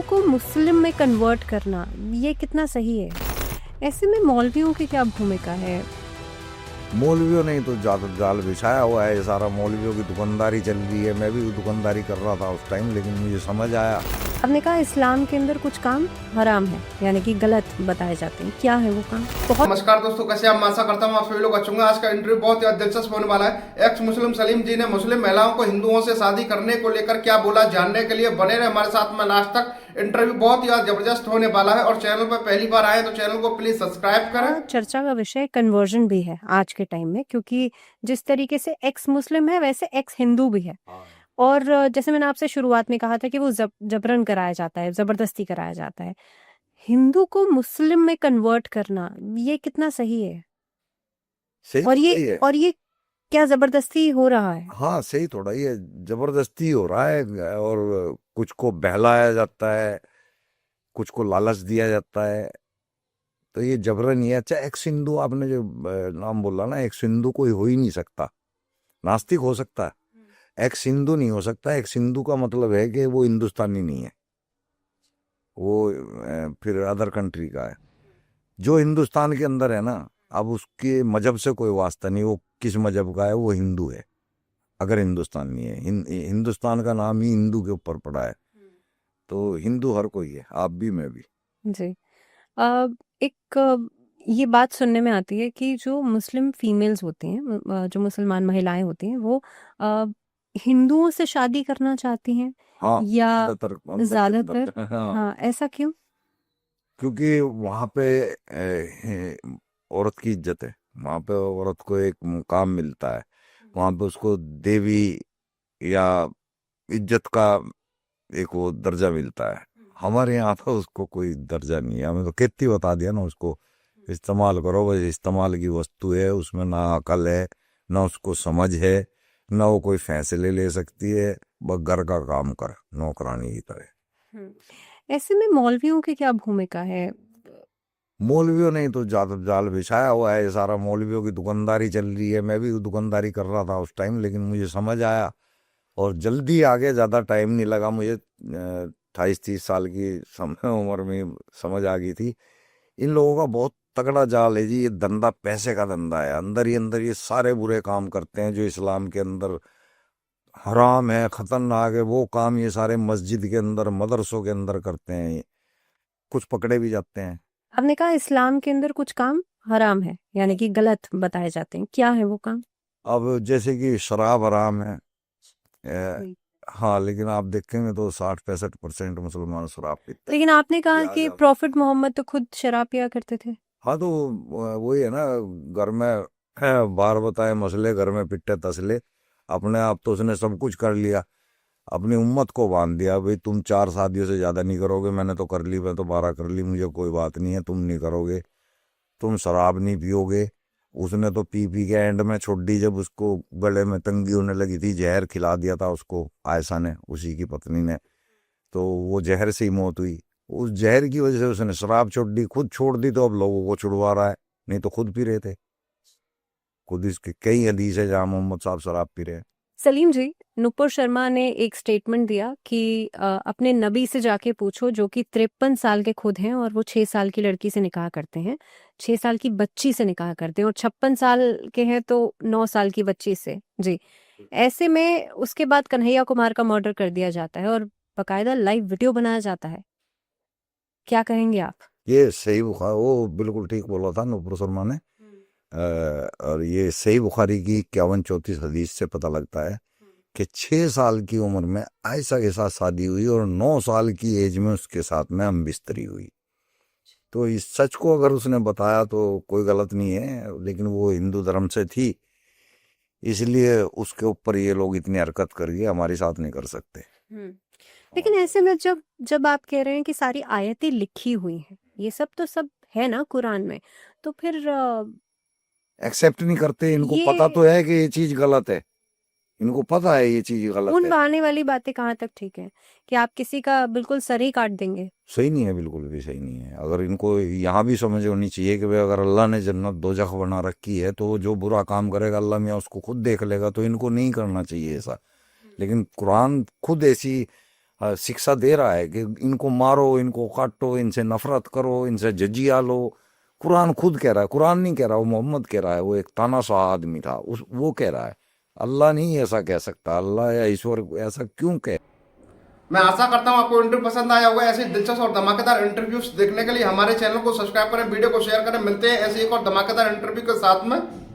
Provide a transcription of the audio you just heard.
हिंदू को मुस्लिम में कन्वर्ट करना ये कितना सही है? ऐसे में मौलवियों की क्या भूमिका है? मौलवियों ने तो जाल बिछाया हुआ है, ये सारा मौलवियों की दुकानदारी चल रही है। मैं भी दुकानदारी कर रहा था उस टाइम, लेकिन मुझे समझ आया। आपने कहा इस्लाम के अंदर कुछ काम हराम है, यानी कि गलत बताए जाते हैं। क्या है वो काम? बहुत नमस्कार दोस्तों, कैसे आप? मैं आशा करता हूँ आप सभी लोग अच्छे होंगे। आज का इंटरव्यू बहुत ही दिलचस्प होने वाला है। एक्स मुस्लिम सलीम जी ने मुस्लिम महिलाओं को हिंदुओं से शादी करने को लेकर क्या बोला, जानने के लिए बने रहे हमारे साथ में लास्ट तक। इंटरव्यू बहुत ही जबरदस्त होने वाला है। और चैनल पर पहली बार आए तो चैनल को प्लीज सब्सक्राइब करें। चर्चा का विषय कन्वर्जन भी है आज के टाइम में, क्योंकि जिस तरीके से एक्स मुस्लिम है वैसे एक्स हिंदू भी है। और जैसे मैंने आपसे शुरुआत में कहा था कि वो जबरन कराया जाता है, जबरदस्ती कराया जाता है। हिंदू को मुस्लिम में कन्वर्ट करना ये कितना सही है? सही और थोड़ा ही है। ये क्या जबरदस्ती हो रहा है? हाँ, सही थोड़ा ही है, जबरदस्ती हो रहा है। और कुछ को बहलाया जाता है, कुछ को लालच दिया जाता है, तो ये जबरन ही है। अच्छा, एक्स हिंदू आपने जो नाम बोला ना, एक्स हिंदू कोई हो ही नहीं सकता। नास्तिक हो सकता है, एक्स हिंदू नहीं हो सकता। एक्स हिंदू का मतलब है कि वो हिंदुस्तानी नहीं है, वो फिर अदर कंट्री का है। जो हिंदुस्तान के अंदर है ना, अब उसके मजहब से कोई वास्ता नहीं, वो किस मजहब का है, वो हिंदू है। अगर हिंदुस्तानी है, हिंदुस्तान का नाम ही हिंदू के ऊपर पड़ा है, तो हिंदू हर कोई है, आप भी मैं भी। जी। एक ये बात सुनने में आती है कि जो मुस्लिम फीमेल्स होती हैं, जो मुसलमान महिलाएं होती हैं, वो अ, हिंदुओं से शादी करना चाहती हैं। हाँ, या ज्यादातर हाँ, हाँ, ऐसा क्यों? क्योंकि वहाँ पे औरत की इज्जत है। वहाँ पे औरत को एक मुकाम मिलता है, वहाँ पे उसको देवी या इज्जत का एक वो दर्जा मिलता है। हमारे यहाँ तो उसको कोई दर्जा नहीं है, हमें तो खेती बता दिया ना, उसको इस्तेमाल करो, बस इस्तेमाल की वस्तु है। उसमें ना अकल है, ना उसको समझ है, ना वो कोई फैसले ले सकती है। बस घर का काम कर, नौकरानी की तरह। ऐसे में मौलवियों की क्या भूमिका है? मौलवियों ने तो जाल बिछाया हुआ है, ये सारा मौलवियों की दुकानदारी चल रही है। मैं भी दुकानदारी कर रहा था उस टाइम, लेकिन मुझे समझ आया और जल्दी आगे। ज़्यादा टाइम नहीं लगा मुझे, 28-30 साल की उम्र में समझ आ गई थी। इन लोगों का बहुत तगड़ा जाल है जी, ये धंधा पैसे का धंधा है। अंदर ही अंदर ये सारे बुरे काम करते हैं जो इस्लाम के अंदर हराम है, खतरनाक है। वो काम ये सारे मस्जिद के अंदर, मदरसों के अंदर करते हैं। कुछ पकड़े भी जाते हैं। आपने कहा इस्लाम के अंदर कुछ काम हराम है, यानी कि गलत बताए जाते हैं। क्या है वो काम? अब जैसे कि शराब हराम है, जी। हाँ, लेकिन आप देखेंगे तो 60-65% मुसलमान शराब पीते हैं। लेकिन आपने कहा कि लिहाजा प्रॉफिट मोहम्मद तो खुद शराब पिया करते थे। हाँ, तो वही है ना, घर में बार बताए मसले, घर में पिट्टे तसले। अपने आप तो उसने सब कुछ कर लिया, अपनी उम्मत को बांध दिया। भाई तुम 4 शादियों से ज़्यादा नहीं करोगे, मैंने तो कर ली, मैं तो 12 कर ली, मुझे कोई बात नहीं है, तुम नहीं करोगे। तुम शराब नहीं पियोगे। उसने तो पी पी के एंड में छोड़ दी। जब उसको गले में तंगी होने लगी थी, जहर खिला दिया था उसको आयशा ने, उसी की पत्नी ने, तो वो जहर से ही मौत हुई। उस जहर की वजह से उसने शराब छोड़ दी, खुद छोड़ दी, तो अब लोगों को छुड़वा रहा है। नहीं तो खुद पी रहे थे। खुद इसके कई हदीस है जहाँ मोहम्मद साहब शराब पी रहे हैं। सलीम जी, नुपुर शर्मा ने एक स्टेटमेंट दिया कि अपने नबी से जाके पूछो, जो कि 53 साल के खुद हैं और वो 6 साल की लड़की से निकाह करते हैं, 6 साल की बच्ची से निकाह करते हैं, और 56 साल के हैं तो 9 साल की बच्ची से। जी। ऐसे में उसके बाद कन्हैया कुमार का मर्डर कर दिया जाता है और बकायदा लाइव वीडियो बनाया जाता है। क्या कहेंगे आप? ये सही बुखारी, वो बिल्कुल ठीक बोला था नुपुर शर्मा ने। और ये सही बुखारी की 51-34 हदीस से पता लगता है कि 6 साल की उम्र में आयशा के साथ शादी हुई और 9 साल की एज में उसके साथ में हम बिस्तरी हुई। तो इस सच को अगर उसने बताया तो कोई गलत नहीं है, लेकिन वो हिंदू धर्म से थी, इसलिए उसके ऊपर ये लोग इतनी हरकत करके हमारे साथ नहीं कर सकते। लेकिन ऐसे में जब जब आप कह रहे हैं कि सारी आयतें लिखी हुई हैं, ये सब तो सब है ना कुरान में, तो फिर एक्सेप्ट नहीं करते। इनको पता ये तो है कि ये चीज गलत है, इनको पता है ये चीज गलत उन है। बहाने वाली बातें कहाँ तक ठीक है कि आप किसी का बिल्कुल सर ही काट देंगे? सही नहीं है, बिल्कुल भी सही नहीं है। अगर इनको यहाँ भी समझ होनी चाहिए कि भाई अगर अल्लाह ने जन्नत दोजख बना रखी है, तो जो बुरा काम करेगा अल्लाह मियाँ उसको खुद देख लेगा, तो इनको नहीं करना चाहिए ऐसा। लेकिन कुरान खुद ऐसी शिक्षा दे रहा है कि इनको मारो, इनको काटो, इनसे नफरत करो, इनसे जजिया लो। कुरान खुद कह रहा है, कुरान नहीं कह रहा, वो मोहम्मद कह रहा है, वो एक तानाशाह आदमी था, वो कह रहा है। अल्लाह नहीं ऐसा कह सकता, अल्लाह या ईश्वर ऐसा क्यों कहे। मैं आशा करता हूं आपको इंटरव्यू पसंद आया होगा। ऐसे दिलचस्प और धमाकेदार इंटरव्यूज देखने के लिए हमारे चैनल को सब्सक्राइब करें, वीडियो को शेयर करें। मिलते हैं ऐसे एक और धमाकेदार इंटरव्यू के साथ में।